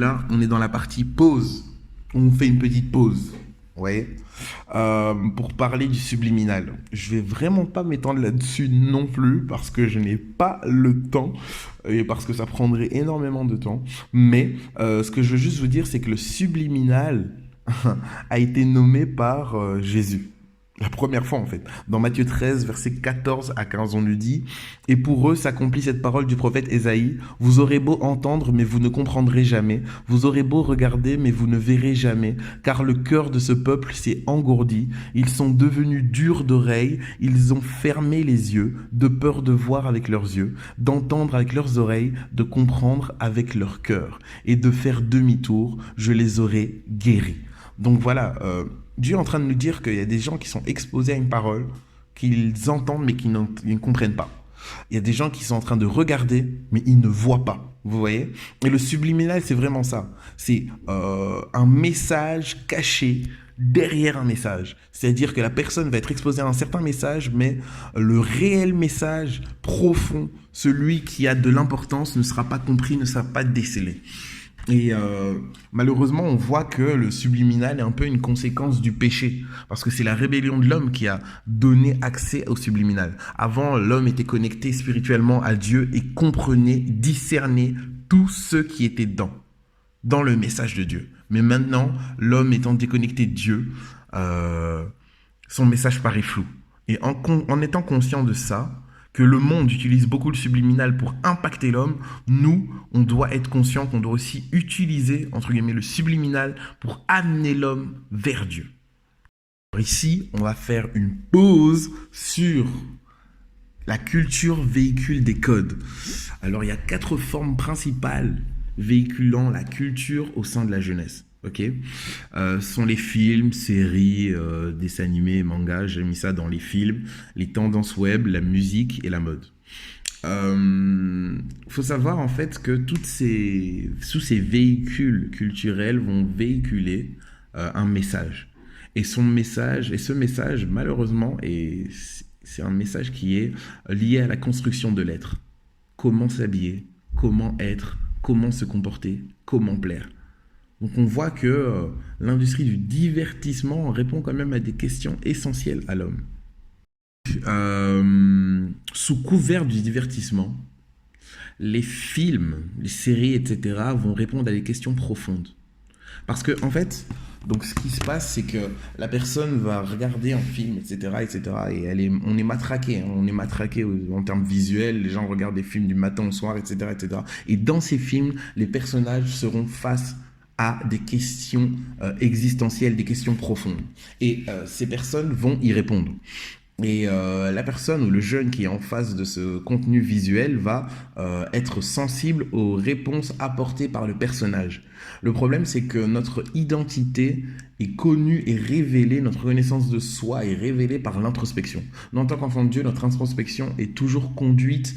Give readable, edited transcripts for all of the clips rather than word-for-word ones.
là, on est dans la partie pause. On fait une petite pause. Vous voyez, pour parler du subliminal. Je vais vraiment pas m'étendre là-dessus non plus parce que je n'ai pas le temps et parce que ça prendrait énormément de temps. Mais ce que je veux juste vous dire, c'est que le subliminal a été nommé par Jésus. La première fois en fait. Dans Matthieu 13, versets 14 à 15, on nous dit: Et pour eux s'accomplit cette parole du prophète Ésaïe: Vous aurez beau entendre, mais vous ne comprendrez jamais. Vous aurez beau regarder, mais vous ne verrez jamais. Car le cœur de ce peuple s'est engourdi. Ils sont devenus durs d'oreilles. Ils ont fermé les yeux, de peur de voir avec leurs yeux, d'entendre avec leurs oreilles, de comprendre avec leur cœur. Et de faire demi-tour, je les aurai guéris. Donc voilà, Dieu est en train de nous dire qu'il y a des gens qui sont exposés à une parole, qu'ils entendent mais qu'ils ne comprennent pas. Il y a des gens qui sont en train de regarder mais ils ne voient pas. Vous voyez? Et le subliminal, c'est vraiment ça. C'est un message caché derrière un message. C'est-à-dire que la personne va être exposée à un certain message, mais le réel message profond, celui qui a de l'importance, ne sera pas compris, ne sera pas décelé. Et malheureusement, on voit que le subliminal est un peu une conséquence du péché, parce que c'est la rébellion de l'homme qui a donné accès au subliminal. Avant, l'homme était connecté spirituellement à Dieu et comprenait, discernait tout ce qui était dans le message de Dieu. Mais maintenant, l'homme étant déconnecté de Dieu, son message paraît flou. Et en étant conscient de ça, que le monde utilise beaucoup le subliminal pour impacter l'homme, nous, on doit être conscient qu'on doit aussi utiliser, entre guillemets, le subliminal pour amener l'homme vers Dieu. Alors ici, on va faire une pause sur la culture véhicule des codes. Alors, il y a 4 formes principales véhiculant la culture au sein de la jeunesse. Ok, ce sont les films, séries, dessins animés, mangas. J'ai mis ça dans les films, les tendances web, la musique et la mode. Faut savoir en fait que tous ces véhicules culturels vont véhiculer un message. Et ce message, malheureusement, c'est un message qui est lié à la construction de l'être. Comment s'habiller, comment être, comment se comporter, comment plaire. Donc on voit que l'industrie du divertissement répond quand même à des questions essentielles à l'homme. Sous couvert du divertissement, les films, les séries, etc. vont répondre à des questions profondes. Parce que en fait, donc ce qui se passe, c'est que la personne va regarder un film, etc., etc. Et on est matraqué, hein, on est matraqué en termes visuels. Les gens regardent des films du matin au soir, etc., etc. Et dans ces films, les personnages seront face à des questions existentielles, des questions profondes. Et ces personnes vont y répondre. Et la personne ou le jeune qui est en face de ce contenu visuel va être sensible aux réponses apportées par le personnage. Le problème, c'est que notre identité est connue et révélée, notre connaissance de soi est révélée par l'introspection. Nous, en tant qu'enfant de Dieu, notre introspection est toujours conduite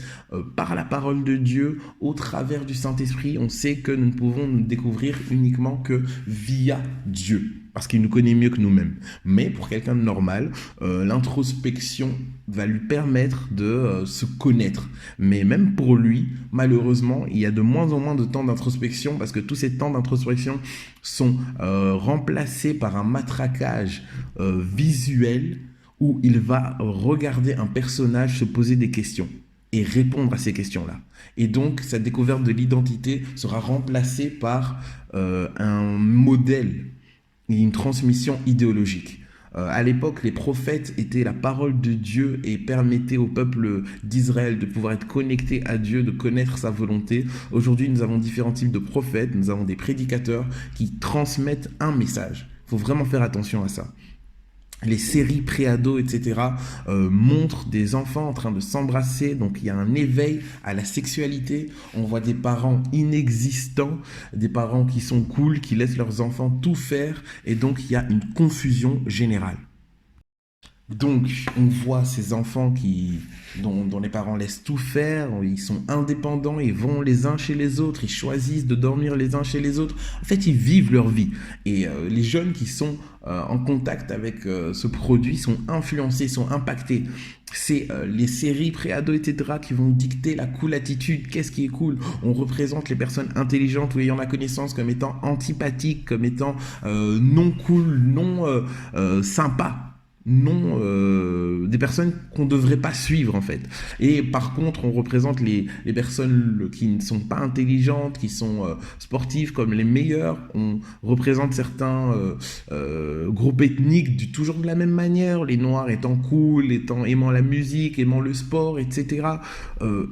par la parole de Dieu, au travers du Saint-Esprit. On sait que nous ne pouvons nous découvrir uniquement que via Dieu, parce qu'il nous connaît mieux que nous-mêmes. Mais pour quelqu'un de normal, l'introspection va lui permettre de se connaître. Mais même pour lui, malheureusement, il y a de moins en moins de temps d'introspection, parce que tous ces temps d'introspection sont remplacés par un matraquage visuel où il va regarder un personnage se poser des questions et répondre à ces questions-là. Et donc, sa découverte de l'identité sera remplacée par un modèle et une transmission idéologique. À l'époque, les prophètes étaient la parole de Dieu et permettaient au peuple d'Israël de pouvoir être connecté à Dieu, de connaître sa volonté. Aujourd'hui, nous avons différents types de prophètes, nous avons des prédicateurs qui transmettent un message. Il faut vraiment faire attention à ça. Les séries pré-ados, etc. Montrent des enfants en train de s'embrasser, donc il y a un éveil à la sexualité. On voit des parents inexistants, des parents qui sont cool, qui laissent leurs enfants tout faire, et donc il y a une confusion générale. Donc, on voit ces enfants dont les parents laissent tout faire, ils sont indépendants, ils vont les uns chez les autres, ils choisissent de dormir les uns chez les autres. En fait, ils vivent leur vie. Et les jeunes qui sont en contact avec ce produit sont influencés, sont impactés. C'est les séries pré-ados, etc., qui vont dicter la cool attitude, qu'est-ce qui est cool. On représente les personnes intelligentes ou ayant la connaissance comme étant antipathiques, comme étant non cool, non sympa, non des personnes qu'on ne devrait pas suivre en fait. Et par contre, on représente les personnes qui ne sont pas intelligentes, qui sont sportives comme les meilleures. On représente certains groupes ethniques toujours de la même manière, les noirs étant cool, aimant la musique, aimant le sport, etc.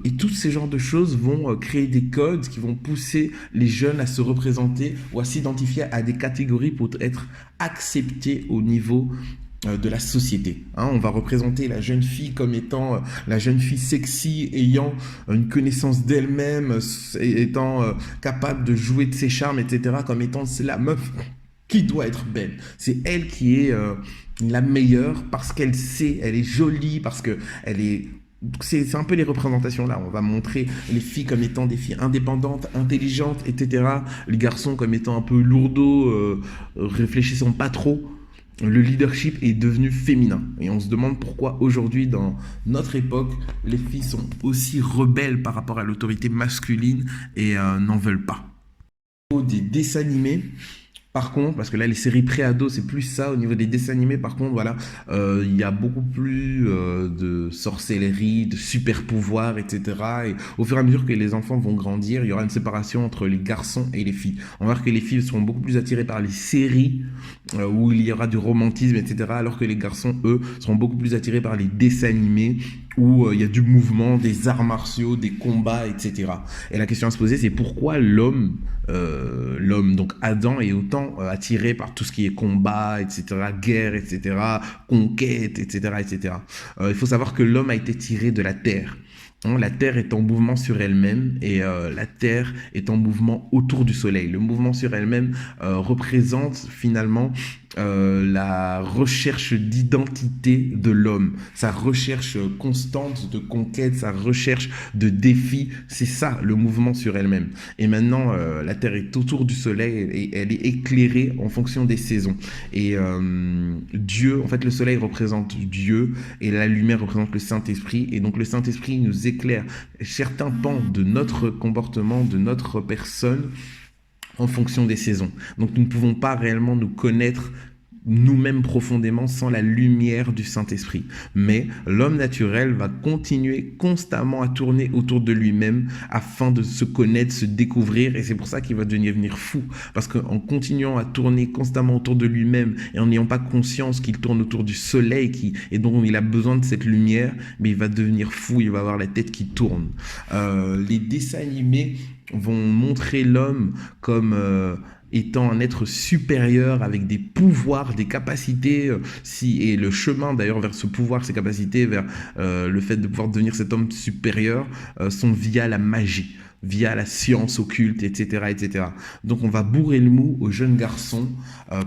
Et tous ces genres de choses vont créer des codes qui vont pousser les jeunes à se représenter ou à s'identifier à des catégories pour être acceptés au niveau de la société. Hein, on va représenter la jeune fille comme étant la jeune fille sexy, ayant une connaissance d'elle-même, étant capable de jouer de ses charmes, etc., comme étant la meuf qui doit être belle. C'est elle qui est la meilleure parce qu'elle sait, elle est jolie, parce que elle est... C'est un peu les représentations là. On va montrer les filles comme étant des filles indépendantes, intelligentes, etc. Les garçons comme étant un peu lourdeaux, réfléchissant pas trop. Le leadership est devenu féminin. Et on se demande pourquoi aujourd'hui, dans notre époque, les filles sont aussi rebelles par rapport à l'autorité masculine et n'en veulent pas. Au niveau des dessins animés, par contre, parce que là, les séries pré-ados, c'est plus ça. Au niveau des dessins animés, par contre, voilà, il y a beaucoup plus de sorcellerie, de super pouvoirs, etc. Et au fur et à mesure que les enfants vont grandir, il y aura une séparation entre les garçons et les filles. On va voir que les filles seront beaucoup plus attirées par les séries où il y aura du romantisme, etc. Alors que les garçons, eux, seront beaucoup plus attirés par les dessins animés où il y a du mouvement, des arts martiaux, des combats, etc. Et la question à se poser, c'est pourquoi l'homme, donc Adam, est autant attiré par tout ce qui est combat, etc., guerre, etc., conquête, etc., etc. Il faut savoir que l'homme a été tiré de la terre. La Terre est en mouvement sur elle-même et la Terre est en mouvement autour du Soleil. Le mouvement sur elle-même représente finalement la recherche d'identité de l'homme, sa recherche constante de conquête, sa recherche de défi. C'est ça le mouvement sur elle-même. Et maintenant, la Terre est autour du Soleil et elle est éclairée en fonction des saisons. Et Dieu, en fait, le Soleil représente Dieu et la lumière représente le Saint-Esprit. Et donc le Saint-Esprit nous éclaire certains pans de notre comportement, de notre personne en fonction des saisons. Donc nous ne pouvons pas réellement nous connaître nous-mêmes profondément sans la lumière du Saint-Esprit. Mais l'homme naturel va continuer constamment à tourner autour de lui-même afin de se connaître, se découvrir, et c'est pour ça qu'il va devenir fou. Parce qu'en continuant à tourner constamment autour de lui-même et en n'ayant pas conscience qu'il tourne autour du soleil et dont il a besoin de cette lumière, mais il va devenir fou, il va avoir la tête qui tourne. Les dessins animés vont montrer l'homme comme étant un être supérieur avec des pouvoirs, des capacités, et le chemin d'ailleurs vers ce pouvoir, ces capacités, vers le fait de pouvoir devenir cet homme supérieur, sont via la magie, via la science occulte, etc., etc. Donc on va bourrer le mou aux jeunes garçons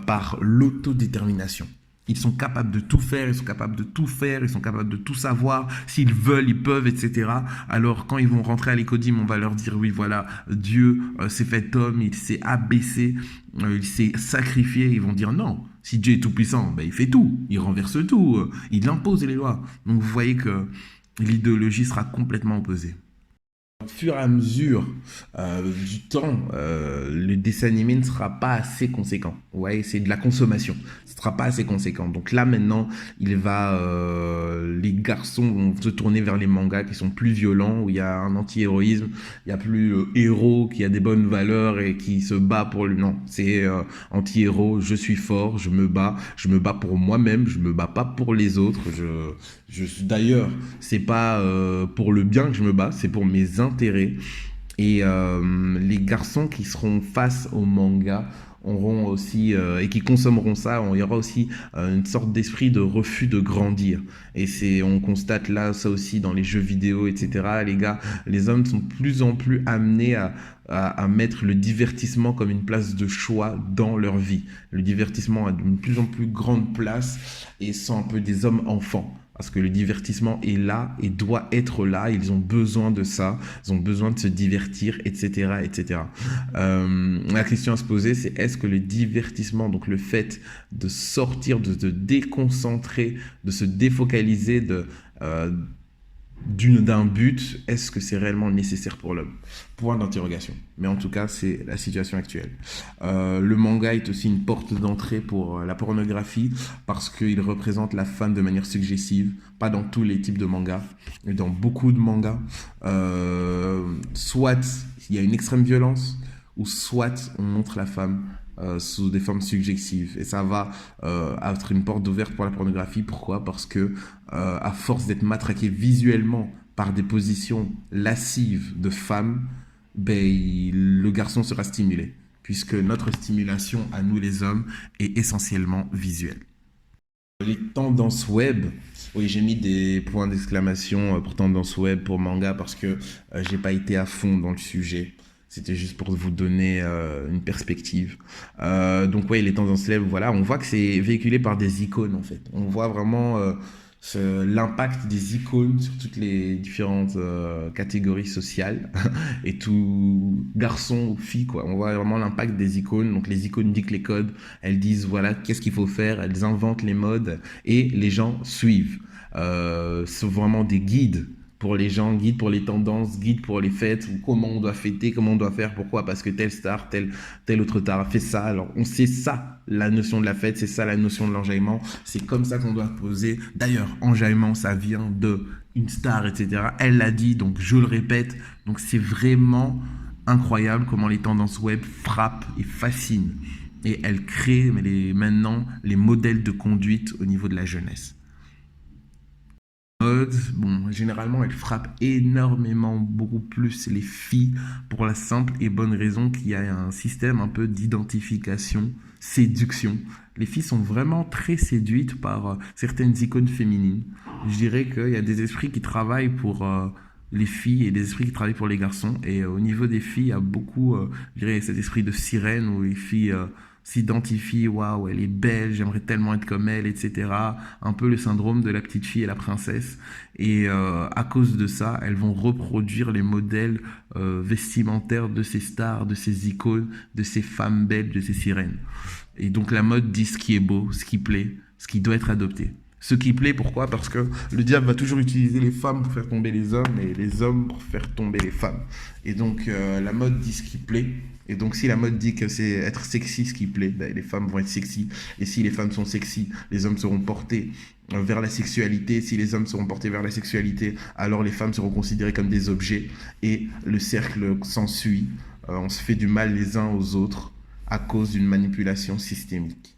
par l'autodétermination. Ils sont capables de tout faire, ils sont capables de tout faire, ils sont capables de tout savoir. S'ils veulent, ils peuvent, etc. Alors, quand ils vont rentrer à l'écodime, on va leur dire, oui, voilà, Dieu s'est fait homme, il s'est abaissé, il s'est sacrifié. Ils vont dire, non, si Dieu est tout-puissant, ben, il fait tout, il renverse tout, il impose les lois. Donc, vous voyez que l'idéologie sera complètement opposée. Au fur et à mesure du temps, le dessin animé ne sera pas assez conséquent. Ouais, c'est de la consommation. Ce ne sera pas assez conséquent. Donc là, maintenant, les garçons vont se tourner vers les mangas qui sont plus violents, où il y a un anti-héroïsme, il n'y a plus héros qui a des bonnes valeurs et qui se bat pour lui. Non, c'est anti-héros, je suis fort, je me bats pour moi-même, je me bats pas pour les autres. D'ailleurs, c'est pas pour le bien que je me bats, c'est pour mes intérêts. Et les garçons qui seront face au manga auront aussi, et qui consommeront ça, il y aura aussi une sorte d'esprit de refus de grandir. Et on constate là ça aussi dans les jeux vidéo, etc. Les hommes sont de plus en plus amenés à à mettre le divertissement comme une place de choix dans leur vie. Le divertissement a une plus en plus grande place et sont un peu des hommes-enfants. Parce que le divertissement est là et doit être là. Ils ont besoin de ça. Ils ont besoin de se divertir, etc., etc. La question à se poser, c'est est-ce que le divertissement, donc le fait de sortir, de se déconcentrer, de se défocaliser d'un but, est-ce que c'est réellement nécessaire pour l'homme? Point d'interrogation. Mais en tout cas, c'est la situation actuelle. Le manga est aussi une porte d'entrée pour la pornographie parce qu'il représente la femme de manière suggestive, pas dans tous les types de mangas, mais dans beaucoup de mangas. Soit il y a une extrême violence, ou soit on montre la femme sous des formes suggestives. Et ça va être une porte ouverte pour la pornographie. Pourquoi? Parce que à force d'être matraqué visuellement par des positions lascives de femmes, ben, le garçon sera stimulé. Puisque notre stimulation à nous les hommes est essentiellement visuelle. Les tendances web, oui, j'ai mis des points d'exclamation pour tendances web, pour manga, parce que j'ai pas été à fond dans le sujet. C'était juste pour vous donner une perspective. Donc ouais, les tendances web, voilà, on voit que c'est véhiculé par des icônes en fait. On voit vraiment l'impact des icônes sur toutes les différentes catégories sociales et tout garçon ou fille quoi. On voit vraiment l'impact des icônes. Donc les icônes dictent les codes, elles disent voilà qu'est-ce qu'il faut faire, elles inventent les modes et les gens suivent. C'est vraiment des guides pour les gens, guide pour les tendances, guide pour les fêtes, ou comment on doit fêter, comment on doit faire, pourquoi, parce que telle star, tel autre star a fait ça. Alors, on sait ça, la notion de la fête, c'est ça la notion de l'enjaillement, c'est comme ça qu'on doit poser. D'ailleurs, enjaillement, ça vient de une star, etc. Elle l'a dit, donc je le répète. Donc, c'est vraiment incroyable comment les tendances web frappent et fascinent. Et elles créent maintenant les modèles de conduite au niveau de la jeunesse. Bon, généralement, elle frappe énormément, beaucoup plus les filles pour la simple et bonne raison qu'il y a un système un peu d'identification, séduction. Les filles sont vraiment très séduites par certaines icônes féminines. Je dirais qu'il y a des esprits qui travaillent pour les filles et des esprits qui travaillent pour les garçons. Et au niveau des filles, il y a beaucoup, je dirais, cet esprit de sirène où les filles s'identifient, waouh, elle est belle, j'aimerais tellement être comme elle, etc. Un peu le syndrome de la petite fille et la princesse. Et à cause de ça, elles vont reproduire les modèles vestimentaires de ces stars, de ces icônes, de ces femmes belles, de ces sirènes. Et donc la mode dit ce qui est beau, ce qui plaît, ce qui doit être adopté. Ce qui plaît, pourquoi? Parce que le diable va toujours utiliser les femmes pour faire tomber les hommes et les hommes pour faire tomber les femmes. Et donc la mode dit ce qui plaît. Et donc si la mode dit que c'est être sexy ce qui plaît, ben, les femmes vont être sexy. Et si les femmes sont sexy, les hommes seront portés vers la sexualité. Si les hommes seront portés vers la sexualité, alors les femmes seront considérées comme des objets. Et le cercle s'ensuit. On se fait du mal les uns aux autres à cause d'une manipulation systémique.